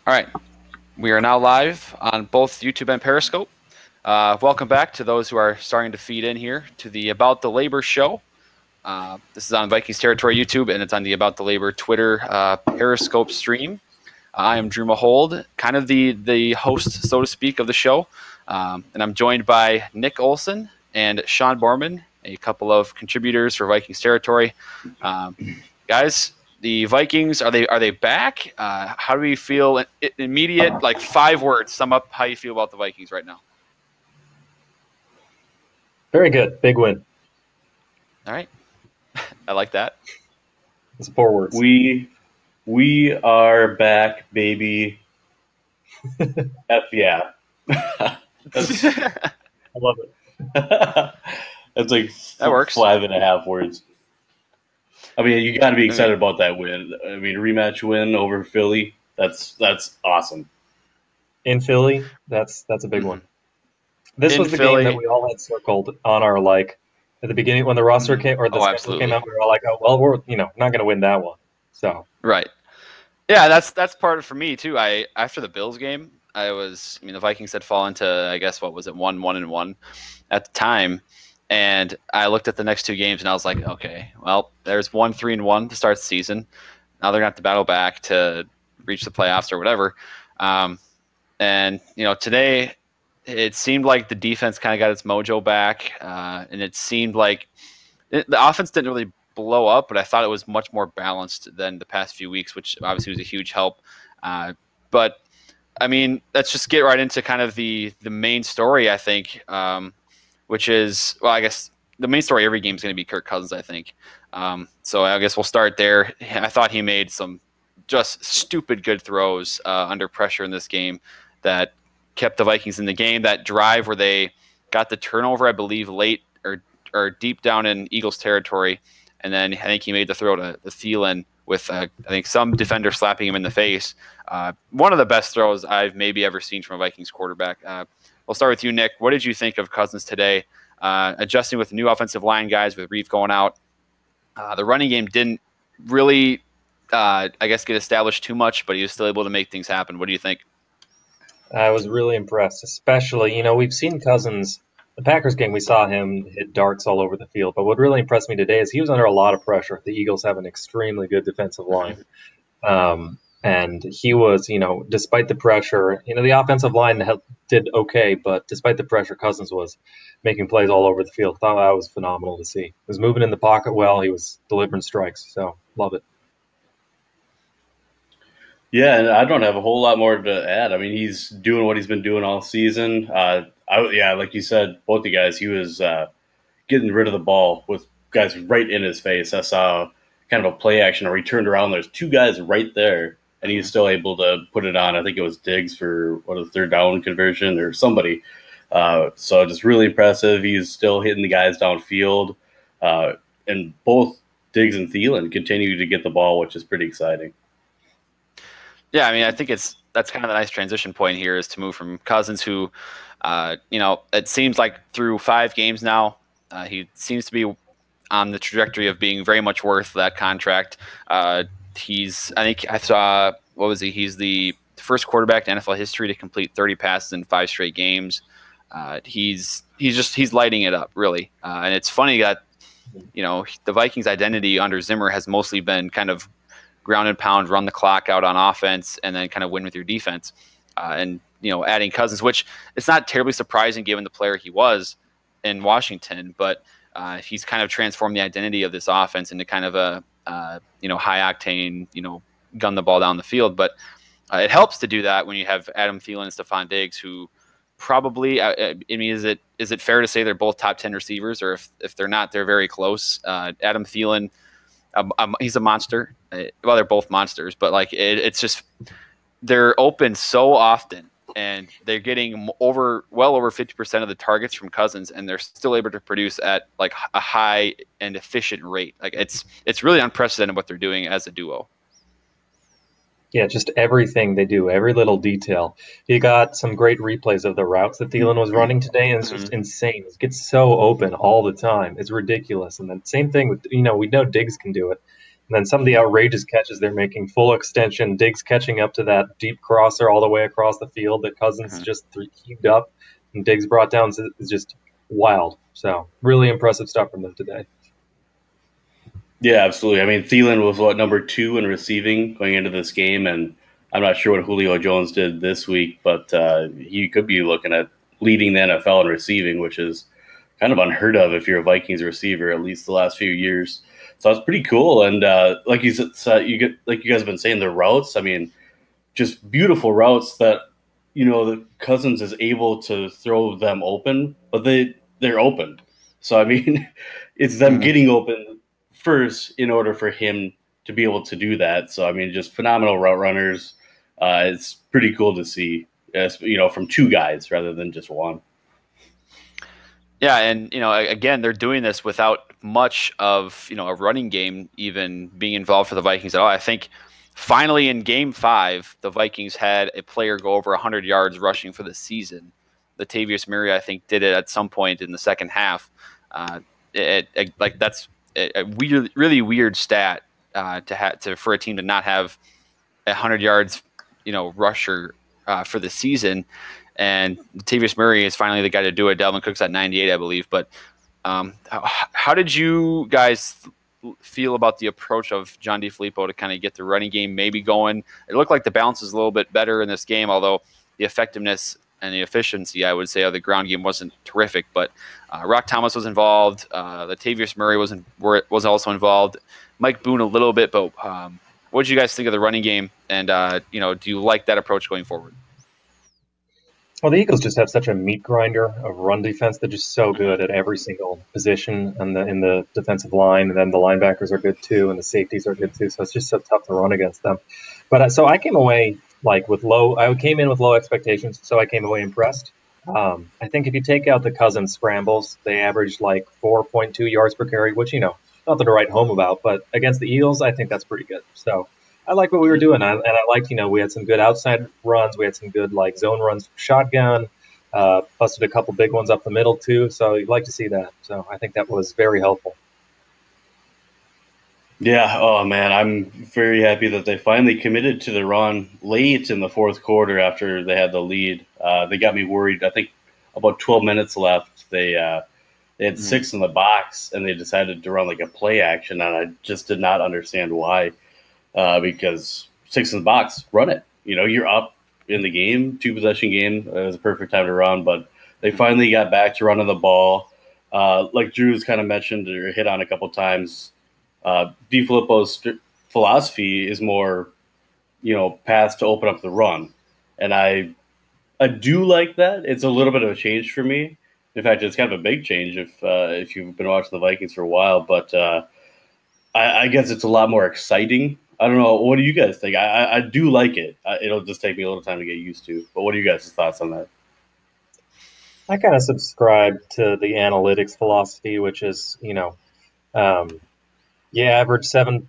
All right, we are now live on both YouTube and Periscope. Welcome back to those who are starting to feed in here to the About the Labor show. This is on Vikings Territory YouTube, and it's on the About the Labor Twitter Periscope stream. I am Drew Mahowald, kind of the host, so to speak, of the show, and I'm joined by Nick Olson and Sean Borman, a couple of contributors for Vikings Territory. Guys, the Vikings, are they back? How do we feel? Immediate, like 5 words, sum up how you feel about the Vikings right now. Very good. Big win. All right. I like that. It's 4 words. We are back, baby. F yeah. I love it. That's like That works. 5.5 words. I mean, you got to be excited about that win. I mean, rematch win over Philly. That's awesome. In Philly, that's a big one. This was the Philly game that we all had circled on our at the beginning when the roster came or the schedule came out. We were all like, oh well, we're not going to win that one. So right, yeah, that's part of for me too. After the Bills game, the Vikings had fallen to, I guess, what was it, 1-1 at the time. And I looked at the next 2 games and I was like, okay, well, there's 3-1 to start the season. Now they're going to have to battle back to reach the playoffs or whatever. And today it seemed like the defense kind of got its mojo back. And it seemed like the offense didn't really blow up, but I thought it was much more balanced than the past few weeks, which obviously was a huge help. But I mean, let's just get right into kind of the main story, I think, which is, well, I guess the main story every game is going to be Kirk Cousins, I think. So I guess we'll start there. I thought he made some just stupid good throws under pressure in this game that kept the Vikings in the game. That drive where they got the turnover, I believe, late or deep down in Eagles territory, and then I think he made the throw to Thielen with, I think, some defender slapping him in the face. One of the best throws I've maybe ever seen from a Vikings quarterback. We'll start with you, Nick. What did you think of Cousins today? Adjusting with the new offensive line guys, with Reeve going out. The running game didn't really, I guess, get established too much, but he was still able to make things happen. What do you think? I was really impressed, especially, we've seen Cousins. The Packers game, we saw him hit darts all over the field. But what really impressed me today is he was under a lot of pressure. The Eagles have an extremely good defensive line. And he was, despite the pressure, the offensive line did okay, but despite the pressure, Cousins was making plays all over the field. Thought that was phenomenal to see. He was moving in the pocket well. He was delivering strikes. So, love it. Yeah, and I don't have a whole lot more to add. I mean, he's doing what he's been doing all season. Like you said, both the guys, he was getting rid of the ball with guys right in his face. I saw kind of a play action where he turned around. There's 2 guys right there, and he's still able to put it on. I think it was Diggs for a 3rd down conversion or somebody. So just really impressive. He's still hitting the guys downfield. And both Diggs and Thielen continue to get the ball, which is pretty exciting. Yeah, I mean, I think that's kind of the nice transition point here, is to move from Cousins, who, it seems like through 5 games now, he seems to be on the trajectory of being very much worth that contract. I think I saw, what was he? He's the first quarterback in NFL history to complete 30 passes in 5 straight games. He's lighting it up, really. And it's funny that, the Vikings' identity under Zimmer has mostly been kind of ground and pound, run the clock out on offense, and then kind of win with your defense. And adding Cousins, which it's not terribly surprising given the player he was in Washington, but he's kind of transformed the identity of this offense into kind of a high octane, gun the ball down the field. But it helps to do that when you have Adam Thielen and Stephon Diggs, who probably, I mean, is it fair to say they're both top 10 receivers, or if they're not, they're very close. Adam Thielen, he's a monster. Well, they're both monsters, but it's just, they're open so often, and they're getting well over 50% of the targets from Cousins, and they're still able to produce at like a high and efficient rate. Like it's really unprecedented what they're doing as a duo. Yeah, just everything they do, every little detail. You got some great replays of the routes that Thielen was running today, and it's just insane. It gets so open all the time. It's ridiculous. And then same thing with, we know Diggs can do it. And then some of the outrageous catches they're making, full extension, Diggs catching up to that deep crosser all the way across the field that Cousins just heaved up and Diggs brought down is just wild. So really impressive stuff from them today. Yeah, absolutely. I mean, Thielen was number 2 in receiving going into this game, and I'm not sure what Julio Jones did this week, but he could be looking at leading the NFL in receiving, which is kind of unheard of if you're a Vikings receiver, at least the last few years. So it's pretty cool. And like you said, like you guys have been saying, the routes. I mean, just beautiful routes that the Cousins is able to throw them open, but they're open. So I mean, it's them getting open first in order for him to be able to do that. So I mean, just phenomenal route runners. It's pretty cool to see, from 2 guys rather than just one. Yeah, and again, they're doing this without much of a running game even being involved for the Vikings at all. I think finally in Game 5, the Vikings had a player go over 100 yards rushing for the season. Latavius Murray, I think, did it at some point in the second half. That's a weird, really weird stat for a team to not have 100 yards, rusher for the season. And Latavius Murray is finally the guy to do it. Dalvin Cook's at 98, I believe. But how did you guys feel about the approach of John DeFilippo to kind of get the running game maybe going? It looked like the balance was a little bit better in this game, although the effectiveness and the efficiency, I would say, of the ground game wasn't terrific. But Rock Thomas was involved. Latavius Murray was also involved. Mike Boone a little bit. But what did you guys think of the running game? And do you like that approach going forward? Well, the Eagles just have such a meat grinder of run defense. They're just so good at every single position in the defensive line, and then the linebackers are good too, and the safeties are good too. So it's just so tough to run against them. But so I came away I came in with low expectations, so I came away impressed. I think if you take out the Cousins scrambles, they averaged 4.2 yards per carry, which nothing to write home about. But against the Eagles, I think that's pretty good. So I like what we were doing, and I liked, we had some good outside runs. We had some good zone runs from shotgun, busted a couple big ones up the middle too. So you'd like to see that. So I think that was very helpful. Yeah. Oh man, I'm very happy that they finally committed to the run late in the fourth quarter after they had the lead. They got me worried. I think about 12 minutes left. They had 6 in the box, and they decided to run a play action, and I just did not understand why. Because 6 in the box, run it. You're up in the game, 2-possession game. It was a perfect time to run, but they finally got back to running the ball. Like Drew's kind of mentioned or hit on a couple times, DeFilippo's philosophy is more, pass to open up the run. And I do like that. It's a little bit of a change for me. In fact, it's kind of a big change if you've been watching the Vikings for a while. But I guess it's a lot more exciting. I don't know. What do you guys think? I do like it. It'll just take me a little time to get used to. But what are you guys' thoughts on that? I kind of subscribe to the analytics philosophy, which is, you average seven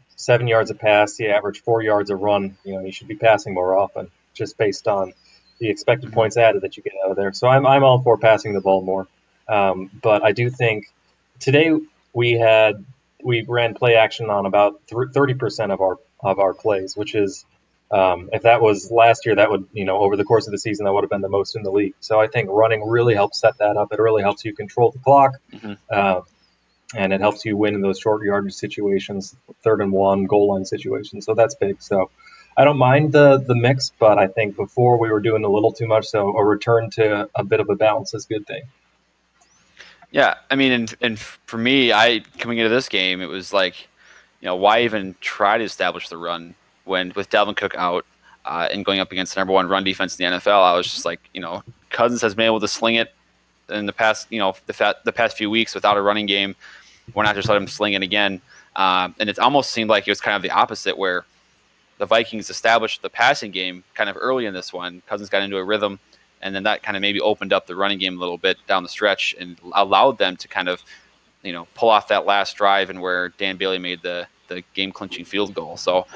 yards a pass, you average 4 yards a run. You should be passing more often, just based on the expected points added that you get out of there. So I'm all for passing the ball more. But I do think today we ran play action on about 30% of our plays, which is if that was last year, that would over the course of the season that would have been the most in the league. So I think running really helps set that up. It really helps you control the clock, and it helps you win in those short yardage situations, 3rd and 1 goal line situations. So that's big. So I don't mind the mix, but I think before we were doing a little too much. So a return to a bit of a balance is a good thing. Yeah, I mean, and for me, coming into this game, it was why even try to establish the run when with Dalvin Cook out and going up against the number 1 run defense in the NFL? I was just Cousins has been able to sling it in the past, the past few weeks without a running game. Why not just let him sling it again? And it almost seemed like it was kind of the opposite, where the Vikings established the passing game kind of early in this one. Cousins got into a rhythm, and then that kind of maybe opened up the running game a little bit down the stretch and allowed them to kind of, pull off that last drive and where Dan Bailey made the game-clinching field goal. So,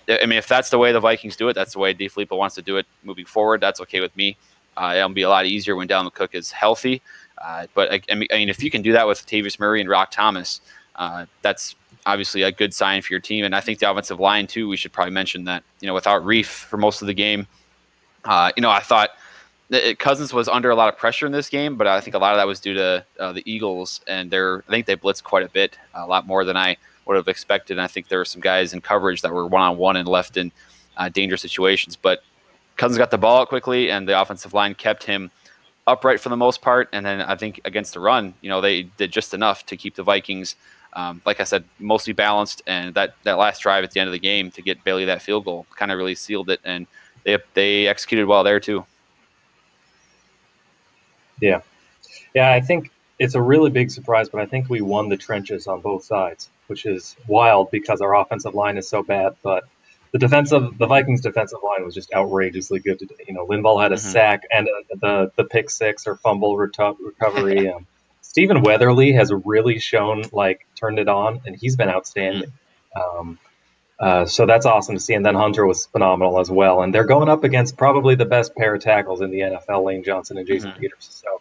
if that's the way the Vikings do it, that's the way DeFilippo wants to do it moving forward. That's okay with me. It'll be a lot easier when Dalvin Cook is healthy. But if you can do that with Latavius Murray and Rock Thomas, that's obviously a good sign for your team. And I think the offensive line too. We should probably mention that without Reef for most of the game, I thought Cousins was under a lot of pressure in this game, but I think a lot of that was due to the Eagles, and I think they blitzed quite a bit, a lot more than I would have expected. And I think there were some guys in coverage that were one-on-one and left in dangerous situations. But Cousins got the ball out quickly, and the offensive line kept him upright for the most part. And then I think against the run, they did just enough to keep the Vikings, like I said, mostly balanced. And that last drive at the end of the game to get Bailey that field goal kind of really sealed it. And they executed well there too. Yeah. I think it's a really big surprise, but I think we won the trenches on both sides, which is wild because our offensive line is so bad. But the Vikings defensive line was just outrageously good today. Linval had a sack and the pick six or fumble recovery. Stephen Weatherly has really turned it on, and he's been outstanding. So that's awesome to see. And then Hunter was phenomenal as well. And they're going up against probably the best pair of tackles in the NFL, Lane Johnson and Jason Peters. So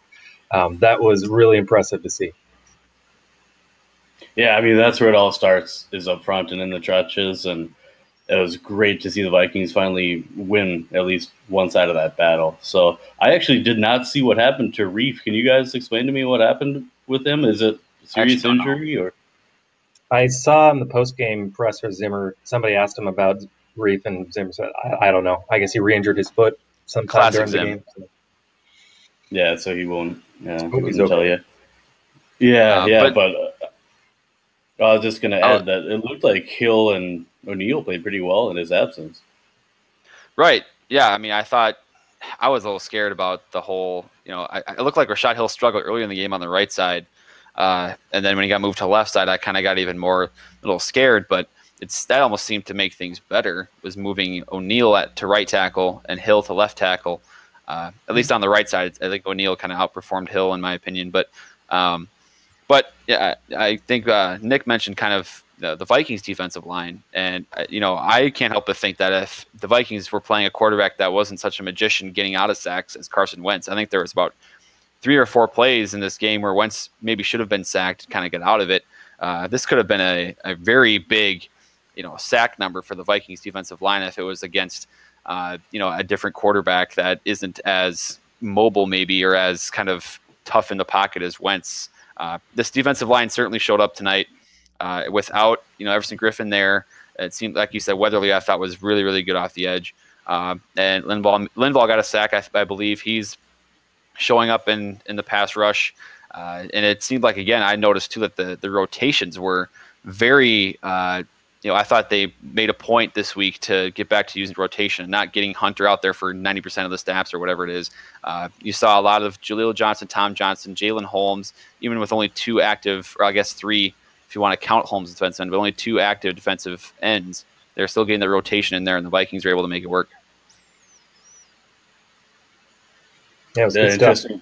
that was really impressive to see. Yeah, I mean, that's where it all starts, is up front and in the trenches. And it was great to see the Vikings finally win at least one side of that battle. So I actually did not see what happened to Reef. Can you guys explain to me what happened with him? Is it a serious injury or? I saw in the post-game presser, somebody asked him about Reef, and Zimmer said, I don't know. I guess he re-injured his foot sometime during the game. So. Yeah, so he won't. Yeah, he wouldn't tell you. Yeah, but I was just going to add that it looked like Hill and O'Neal played pretty well in his absence. Right. Yeah, I mean, I thought I was a little scared about the whole, it looked like Rashad Hill struggled earlier in the game on the right side. And then when he got moved to the left side, I kind of got even more a little scared. But that almost seemed to make things better. Was moving O'Neal to right tackle and Hill to left tackle. At least on the right side, I think O'Neal kind of outperformed Hill in my opinion. But yeah, I think Nick mentioned kind of the Vikings defensive line, and I can't help but think that if the Vikings were playing a quarterback that wasn't such a magician getting out of sacks as Carson Wentz, I think there was about 3 or 4 plays in this game where Wentz maybe should have been sacked to kind of get out of it. This could have been a very big, sack number for the Vikings defensive line if it was against, a different quarterback that isn't as mobile maybe or as kind of tough in the pocket as Wentz. This defensive line certainly showed up tonight without, Everson Griffin there. It seemed like you said Weatherly I thought was really, really good off the edge. And Linval got a sack. I believe he's showing up in the pass rush. And it seemed like, again, I noticed too that the rotations were very, I thought they made a point this week to get back to using rotation and not getting Hunter out there for 90% of the snaps or whatever it is. You saw a lot of Jaleel Johnson, Tom Johnson, Jalen Holmes, even with only 2 active, or I guess 3 if you want to count Holmes' defensive end, but only 2 active defensive ends. They're still getting the rotation in there, and the Vikings were able to make it work. Yeah, it was good interesting.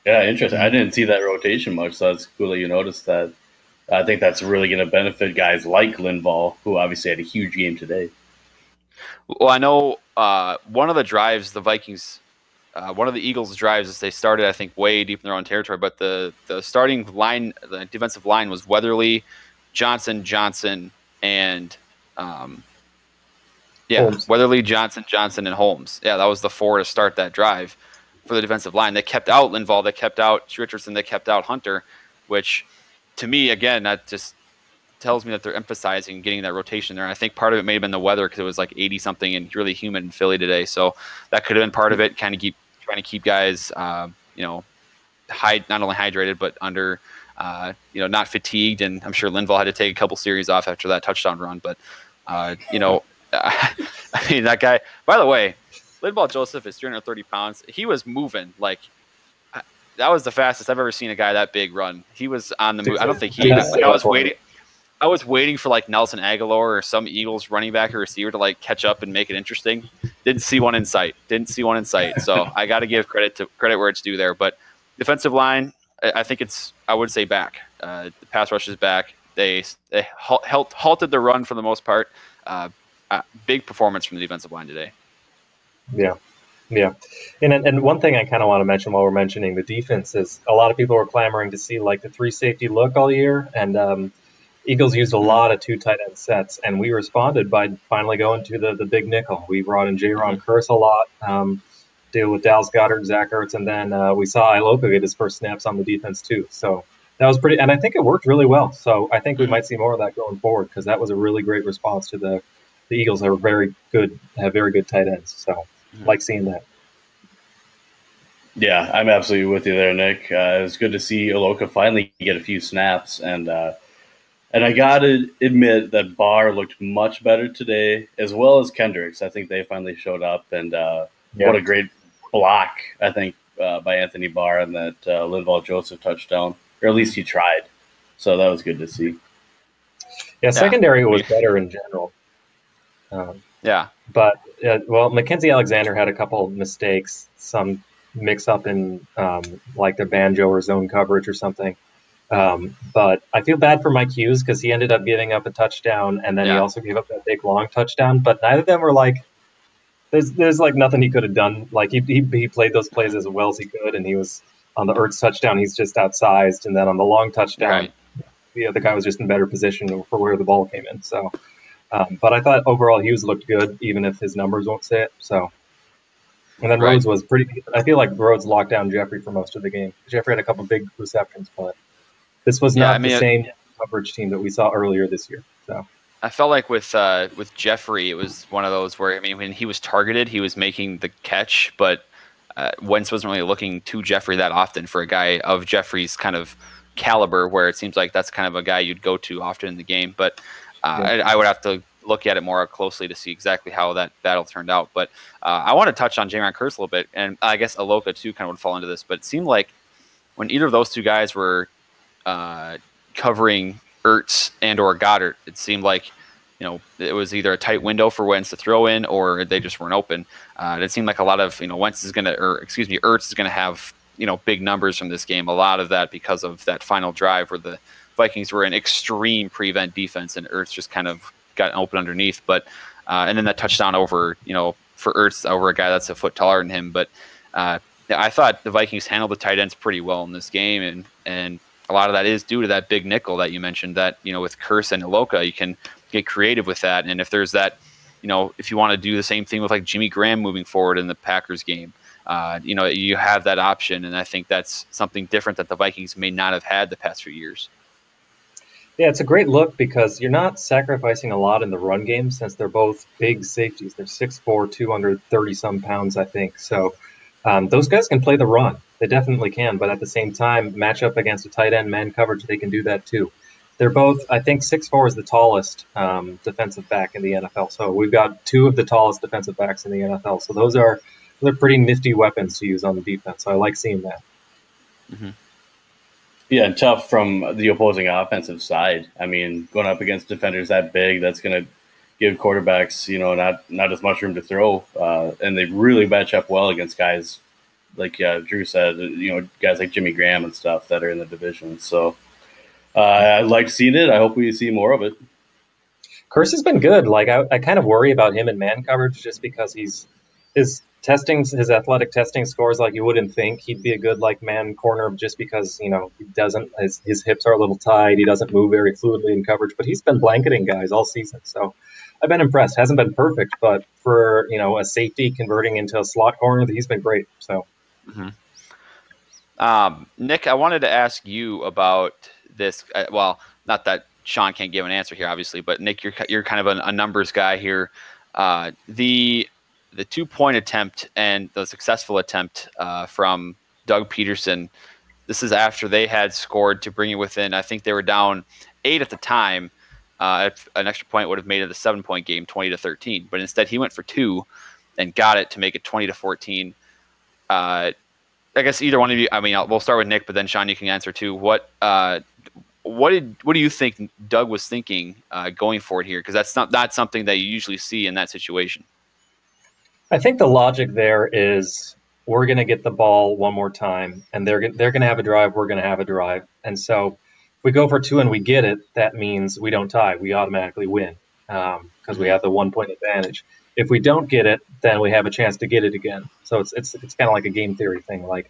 Yeah, interesting. I didn't see that rotation much, so it's cool that you noticed that. I think that's really going to benefit guys like Linval, who obviously had a huge game today. Well, I know one of the drives the Vikings, one of the Eagles' drives, is they started, I think, way deep in their own territory, but the starting line, the defensive line was Weatherly, Johnson, and Holmes. Weatherly, Johnson, and Holmes. Yeah, that was the 4 to start that drive for the defensive line. They kept out Linval, they kept out Richardson, they kept out Hunter, which to me, again, that just tells me that they're emphasizing getting that rotation there. And I think part of it may have been the weather because it was like 80-something and really humid in Philly today. So that could have been part of it, trying to keep guys, not only hydrated, but under, not fatigued. And I'm sure Linval had to take a couple series off after that touchdown run. But, I mean, that guy, by the way, Linval Joseph is 330 pounds. He was moving like – that was the fastest I've ever seen a guy that big run. He was on the move. I don't think he. I was waiting for like Nelson Aguilar or some Eagles running back or receiver to catch up and make it interesting. Didn't see one in sight. So I got to give credit where it's due there. But defensive line, I think I would say back. The pass rush is back. They halted the run for the most part. Big performance from the defensive line today. Yeah. And one thing I kind of want to mention while we're mentioning the defense is a lot of people were clamoring to see the 3 safety look all year. And, Eagles used a lot of 2 tight end sets, and we responded by finally going to the big nickel. We brought in J-Ron Curse a lot, deal with Dallas Goedert, Zach Ertz, and then we saw Iloka get his first snaps on the defense too. So that was pretty, and I think it worked really well. So I think we might see more of that going forward because that was a really great response to the Eagles are very good, have very good tight ends. So like seeing that. Yeah, I'm absolutely with you there, Nick. It was good to see Iloka finally get a few snaps, and I got to admit that Barr looked much better today, as well as Kendricks. I think they finally showed up, and what a great block, I think, by Anthony Barr on that Linval Joseph touchdown, or at least he tried. So that was good to see. Yeah, secondary was better in general. But, Mackenzie Alexander had a couple of mistakes, some mix-up in like the banjo or zone coverage or something. But I feel bad for Mike Hughes because he ended up giving up a touchdown, and then he also gave up that big long touchdown. But neither of them were like, there's like nothing he could have done. Like he played those plays as well as he could, and he was on the Ertz touchdown, he's just outsized, and then on the long touchdown, the other guy was just in better position for where the ball came in. So, but I thought overall Hughes looked good, even if his numbers won't say it. So. And then Rhodes was pretty. I feel like Rhodes locked down Jeffrey for most of the game. Jeffrey had a couple big receptions, but this was not the same coverage team that we saw earlier this year. So I felt like with Jeffrey, it was one of those where when he was targeted, he was making the catch, but Wentz wasn't really looking to Jeffrey that often for a guy of Jeffrey's kind of caliber, where it seems like that's kind of a guy you'd go to often in the game. But I would have to look at it more closely to see exactly how that battle turned out. But I want to touch on J-Ron Curse a little bit, and I guess Iloka too kind of would fall into this. But it seemed like when either of those two guys were covering Ertz and or Goddard, it seemed like it was either a tight window for Wentz to throw in, or they just weren't open. It seemed like a lot of Ertz is going to have big numbers from this game. A lot of that because of that final drive where the Vikings were in extreme prevent defense, and Ertz just kind of got open underneath, but and then that touchdown over for Ertz over a guy that's a foot taller than him. But I thought the Vikings handled the tight ends pretty well in this game, and a lot of that is due to that big nickel that you mentioned. That with Curse and Iloka, you can get creative with that, and if there's that, if you want to do the same thing with like Jimmy Graham moving forward in the Packers game, you have that option, and I think that's something different that the Vikings may not have had the past few years. Yeah, it's a great look because you're not sacrificing a lot in the run game since they're both big safeties. They're 6'4", 230-some pounds, I think. So those guys can play the run. They definitely can. But at the same time, match up against a tight end man coverage, they can do that too. They're both, I think 6'4" is the tallest defensive back in the NFL. So we've got 2 of the tallest defensive backs in the NFL. So they're pretty nifty weapons to use on the defense. So I like seeing that. Mm-hmm. Yeah, and tough from the opposing offensive side. I mean, going up against defenders that big, that's going to give quarterbacks, not as much room to throw. And they really match up well against guys like Drew said, guys like Jimmy Graham and stuff that are in the division. So I liked seeing it. I hope we see more of it. Curse has been good. Like I kind of worry about him in man coverage just because his athletic testing scores like you wouldn't think he'd be a good like man corner just because he doesn't his hips are a little tight, he doesn't move very fluidly in coverage, but he's been blanketing guys all season, so I've been impressed. Hasn't been perfect, but for a safety converting into a slot corner, he's been great. So Nick, I wanted to ask you about this. Well, not that Sean can't give an answer here obviously, but Nick, you're kind of a numbers guy here. The 2-point attempt and the successful attempt from Doug Peterson, this is after they had scored to bring it within, I think they were down 8 at the time. An extra point would have made it a 7-point game, 20-13. But instead he went for 2 and got it to make it 20-14. I guess either one of you, we'll start with Nick, but then Sean, you can answer too. What do you think Doug was thinking going forward here? Because that's not something that you usually see in that situation. I think the logic there is we're going to get the ball one more time, and they're going to have a drive, we're going to have a drive. And so if we go for 2 and we get it, that means we don't tie. We automatically win because we have the 1-point advantage. If we don't get it, then we have a chance to get it again. So it's kind of like a game theory thing. Like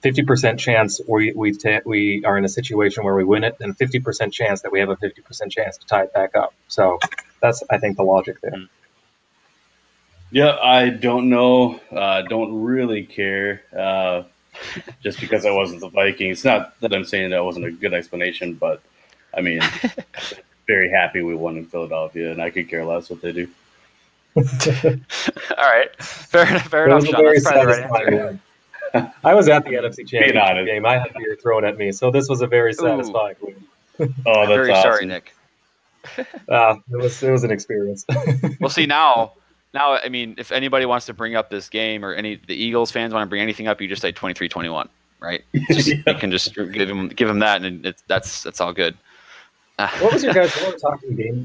50% chance we are in a situation where we win it, and 50% chance that we have a 50% chance to tie it back up. So that's, I think, the logic there. Yeah, I don't know. Don't really care. Just because I wasn't the Vikings. Not that I'm saying that wasn't a good explanation, but I mean, very happy we won in Philadelphia, and I could care less what they do. All right, fair enough, Sean. That's probably the right answer. I was at the NFC Championship game. I had beer thrown at me, so this was a very satisfying win. Oh, that's very awesome. sorry, Nick. It was an experience. We'll see now. Now, I mean, if anybody wants to bring up this game, or any the Eagles fans want to bring anything up, you just say 23-21, right? You can just give them that, and that's all good. What was your guys?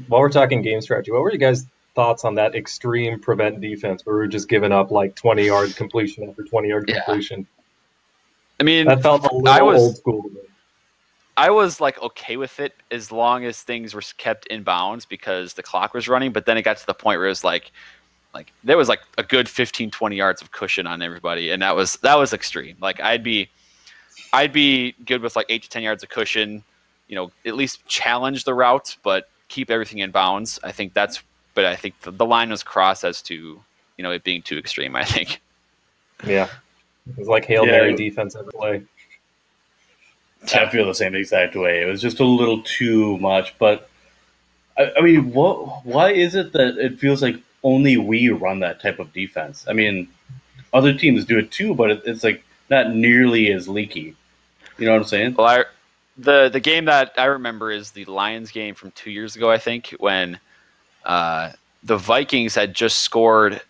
While we're talking game strategy, what were you guys' thoughts on that extreme prevent defense where we were just giving up like 20-yard completion after 20-yard completion? I mean, that felt a little old school to me. I was like okay with it as long as things were kept in bounds because the clock was running, but then it got to the point where it was like there was like a good 15-20 yards of cushion on everybody, and that was extreme. Like I'd be good with like 8 to 10 yards of cushion, at least challenge the route, but keep everything in bounds. I think the line was crossed as to it being too extreme, I think. Yeah, it was like Hail Mary defense every play. I feel the same exact way. It was just a little too much, but I mean, why is it that it feels like only we run that type of defense? I mean, other teams do it too, but it's like not nearly as leaky. You know what I'm saying? Well, the game that I remember is the Lions game from 2 years ago, I think, when the Vikings had just scored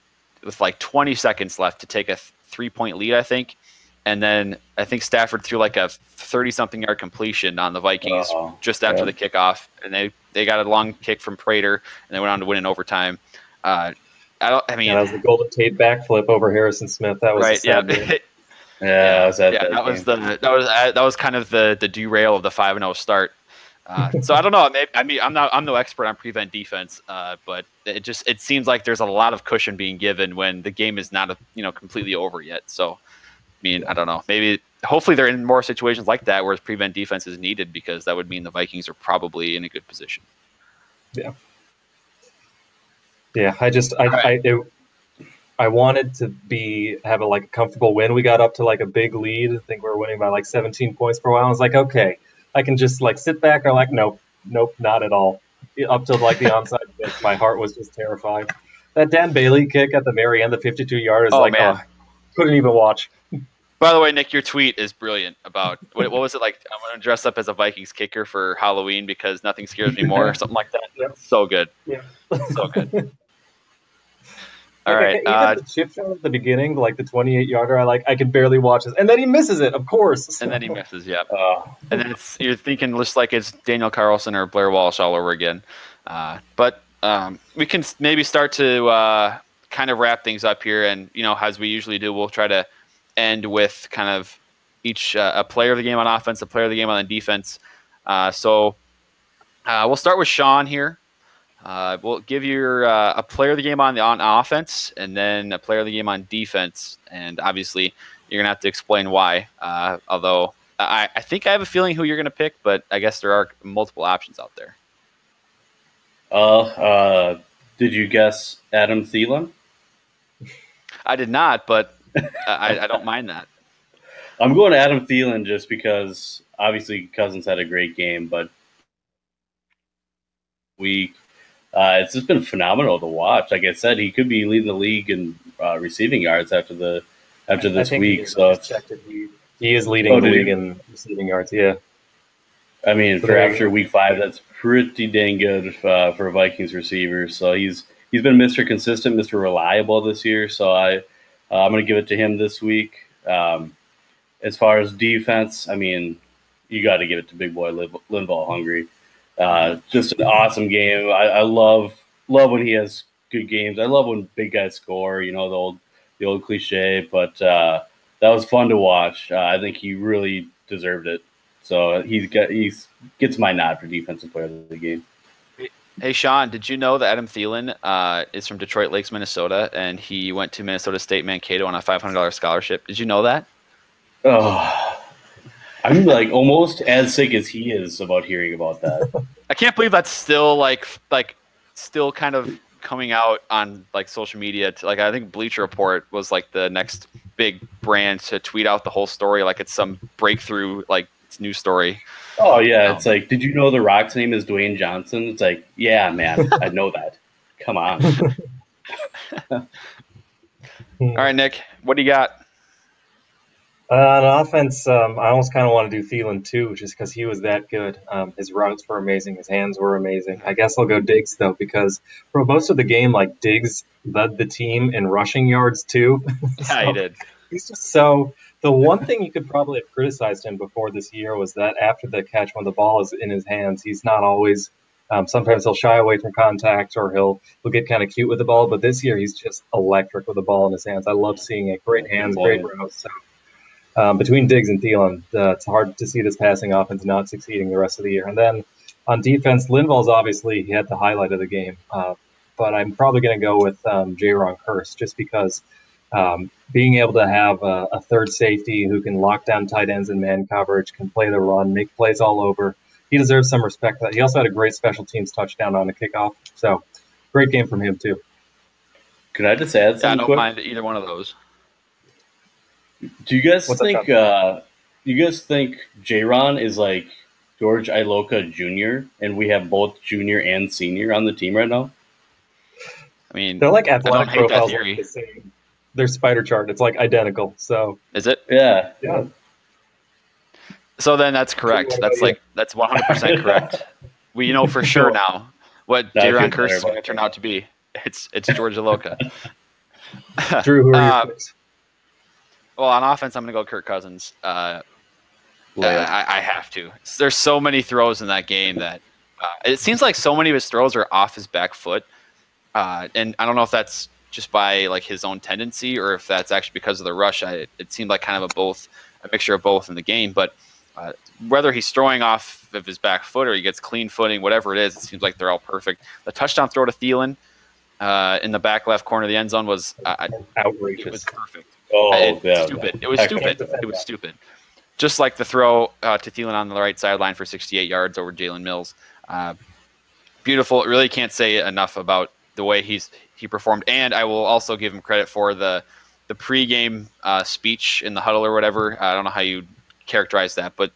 with like 20 seconds left to take a 3-point lead, I think. And then I think Stafford threw like a 30-something yard completion on the Vikings just after the kickoff, and they got a long kick from Prater, and they went on to win in overtime. That was the Golden Tate backflip over Harrison Smith. That was right. That was kind of the derail of the 5-0 start. So I don't know. I'm no expert on prevent defense, but it seems like there's a lot of cushion being given when the game is not completely over yet. So. I mean, I don't know. Hopefully they're in more situations like that where prevent defense is needed, because that would mean the Vikings are probably in a good position. Yeah. Yeah. I wanted to have a comfortable win. We got up to like a big lead. I think we were winning by like 17 points for a while. I was like, okay, I can just like sit back. Or like, nope, not at all. Up till like the onside kick, my heart was just terrified. That Dan Bailey kick at the very end, the 52-yard is couldn't even watch. By the way, Nick, your tweet is brilliant about what was it like? I'm going to dress up as a Vikings kicker for Halloween because nothing scares me more, or something like that. Yep. So good. Yeah. So good. All right. Even the chip shot at the beginning, like the 28-yarder, I could barely watch this, and then he misses it, of course. And then he misses, yeah. And then you're thinking just like it's Daniel Carlson or Blair Walsh all over again. But we can maybe start to kind of wrap things up here, and as we usually do, we'll try to end with kind of each a player of the game on offense, a player of the game on defense. So we'll start with Sean here. We'll give you a player of the game on offense, and then a player of the game on defense. And obviously, you're going to have to explain why. Although I think I have a feeling who you're going to pick, but I guess there are multiple options out there. Did you guess Adam Thielen? I did not, but I don't mind that. I'm going Adam Thielen just because obviously Cousins had a great game, but it's just been phenomenal to watch. Like I said, he could be leading the league in receiving yards after this week. So he is leading the league in receiving yards. Yeah, I mean, for after week 5, that's pretty dang good for a Vikings receiver. So he's been Mr. Consistent, Mr. Reliable this year. So I'm going to give it to him this week. As far as defense, I mean, you got to give it to Big Boy Linval Hungry. Just an awesome game. I love when he has good games. I love when big guys score. The old cliche, but that was fun to watch. I think he really deserved it. So he gets my nod for defensive player of the game. Hey, Sean, did you know that Adam Thielen is from Detroit Lakes, Minnesota, and he went to Minnesota State Mankato on a $500 scholarship? Did you know that? Oh, I'm like almost as sick as he is about hearing about that. I can't believe that's still still kind of coming out on like social media. Like I think Bleacher Report was like the next big brand to tweet out the whole story, like it's some breakthrough like news story. Oh yeah, it's like, did you know The Rock's name is Dwayne Johnson? It's like, yeah, man, I know that. Come on. All right, Nick, what do you got? On offense, I almost kind of want to do Thielen too, just because he was that good. His routes were amazing, his hands were amazing. I guess I'll go Diggs though, because for most of the game, like Diggs led the team in rushing yards too. Yeah, he did. He's just so. The one thing you could probably have criticized him before this year was that after the catch, when the ball is in his hands, he's not always. Sometimes he'll shy away from contact, or he'll get kind of cute with the ball. But this year, he's just electric with the ball in his hands. I love seeing it. Great hands, great routes. So, between Diggs and Thielen, it's hard to see this passing offense not succeeding the rest of the year. And then on defense, Linval's obviously he had the highlight of the game, but I'm probably going to go with J-Ron Curse just because being able to have a third safety who can lock down tight ends in man coverage, can play the run, make plays all over. He deserves some respect for that. He also had a great special teams touchdown on the kickoff. So great game from him too. Could I just add something? I don't quick? mind either one of those. Do you guys think J-Ron is like George Iloka Jr. and we have both junior and senior on the team right now? I mean, they're like athletic I don't hate that profiles. theory. Like the same. Their spider chart, it's like identical. So Is it? Yeah. So then that's correct. That's 100% correct. We know for sure now what J-Ron Curse is going to turn out to be. It's George Iloka. Drew, who are your picks? Well, on offense, I'm going to go Kirk Cousins. I have to. There's so many throws in that game that it seems like so many of his throws are off his back foot. And I don't know if that's just by like his own tendency or if that's actually because of the rush. It seemed like kind of a mixture of both in the game. But whether he's throwing off of his back foot or he gets clean footing, whatever it is, it seems like they're all perfect. The touchdown throw to Thielen in the back left corner of the end zone was outrageous. It was perfect. Stupid. It was stupid. It was stupid. Just like the throw to Thielen on the right sideline for 68 yards over Jalen Mills. Beautiful. Really can't say enough about the way he performed. And I will also give him credit for the pregame speech in the huddle or whatever. I don't know how you characterize that, but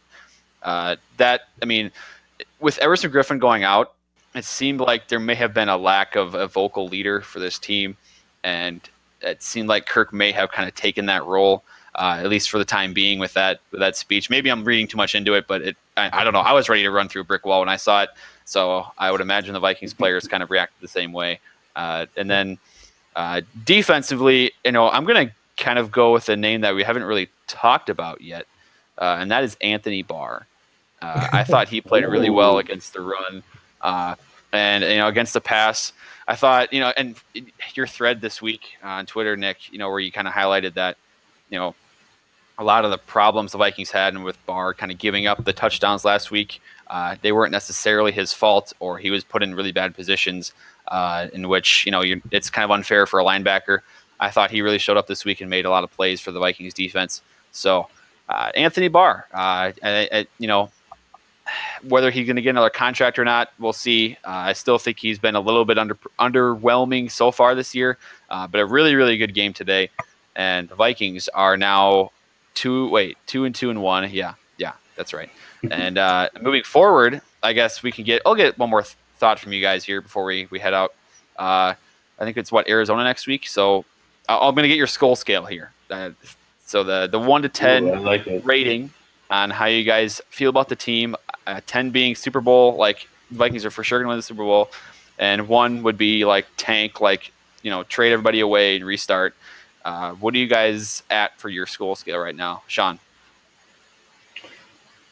with Everson Griffin going out, it seemed like there may have been a lack of a vocal leader for this team, and it seemed like Kirk may have kind of taken that role, at least for the time being, with that speech. Maybe I'm reading too much into it, but I don't know. I was ready to run through a brick wall when I saw it, so I would imagine the Vikings players kind of reacted the same way. And then defensively, I'm going to kind of go with a name that we haven't really talked about yet, and that is Anthony Barr. I thought he played really well against the run. And against the pass, I thought, and your thread this week on Twitter, Nick, where you kind of highlighted that, a lot of the problems the Vikings had and with Barr kind of giving up the touchdowns last week, they weren't necessarily his fault, or he was put in really bad positions in which, it's kind of unfair for a linebacker. I thought he really showed up this week and made a lot of plays for the Vikings defense. So Anthony Barr, whether he's going to get another contract or not, we'll see. I still think he's been a little bit underwhelming so far this year, but a really, really good game today. And the Vikings are now 2-2-1. Yeah, that's right. And moving forward, I guess I'll get one more thought from you guys here before we head out. I think it's Arizona next week. So I'm going to get your skull scale here. So the 1 to 10 rating on how you guys feel about the team. 10 being Super Bowl, like Vikings are for sure going to win the Super Bowl, and 1 would be like tank, trade everybody away and restart. What are you guys at for your skull scale right now, Sean?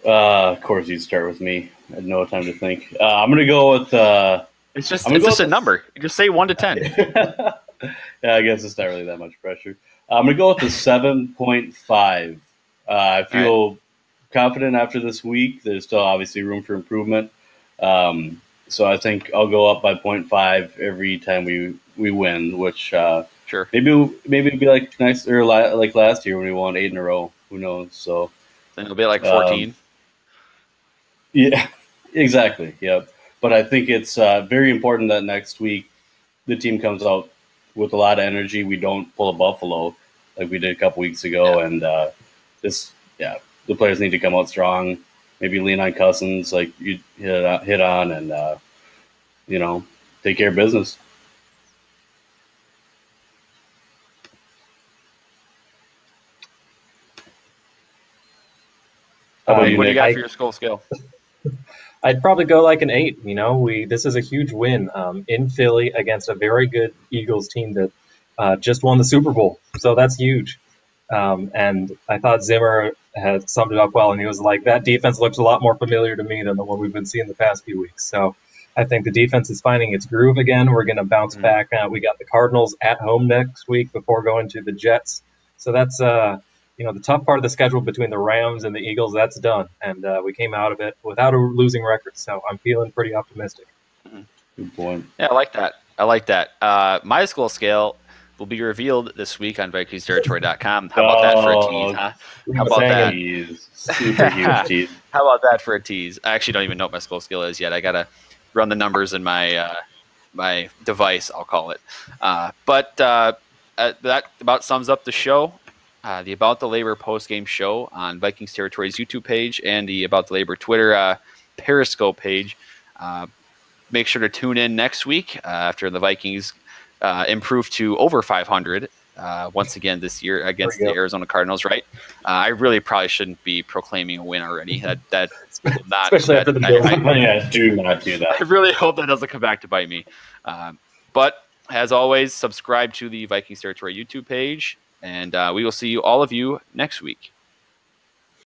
Of course, you'd start with me. I had no time to think. I'm going to go with. It's just a number. You just say 1 to 10. Yeah, I guess it's not really that much pressure. I'm going to go with the 7.5. I feel confident after this week. There's still obviously room for improvement. So I think I'll go up by 0.5 every time we win, which sure. Maybe it'd be like nice or like last year when we won 8 in a row. Who knows? So Then it'll be like 14. Yeah, exactly. Yep. But I think it's very important that next week the team comes out with a lot of energy. We don't pull a Buffalo like we did a couple weeks ago, and the players need to come out strong. Maybe lean on Cousins, like you hit on, and take care of business. How about you, What do you Nick? got for your skull scale? I'd probably go like an 8. This is a huge win in Philly against a very good Eagles team that just won the Super Bowl, so that's huge. And I thought Zimmer had summed it up well, and he was like, "That defense looks a lot more familiar to me than the one we've been seeing the past few weeks." So I think the defense is finding its groove again. We're going to bounce back. We got the Cardinals at home next week before going to the Jets, so that's the tough part of the schedule between the Rams and the Eagles, that's done. And we came out of it without a losing record. So I'm feeling pretty optimistic. Good point. Yeah, I like that. My skull scale will be revealed this week on VikingsTerritory.com. How about that for a tease, huh? How about that? Super huge tease. How about that for a tease? I actually don't even know what my skull scale is yet. I got to run the numbers in my my device, I'll call it. But that about sums up the show. The About the Labor post-game show on Vikings Territory's YouTube page and the About the Labor Twitter Periscope page. Make sure to tune in next week after the Vikings improve to over 500 once again this year against the Arizona Cardinals, right? I really probably shouldn't be proclaiming a win already. That will not, especially after the Bills. Do not do that. I really hope that doesn't come back to bite me. But as always, subscribe to the Vikings Territory YouTube page. And we will see all of you next week.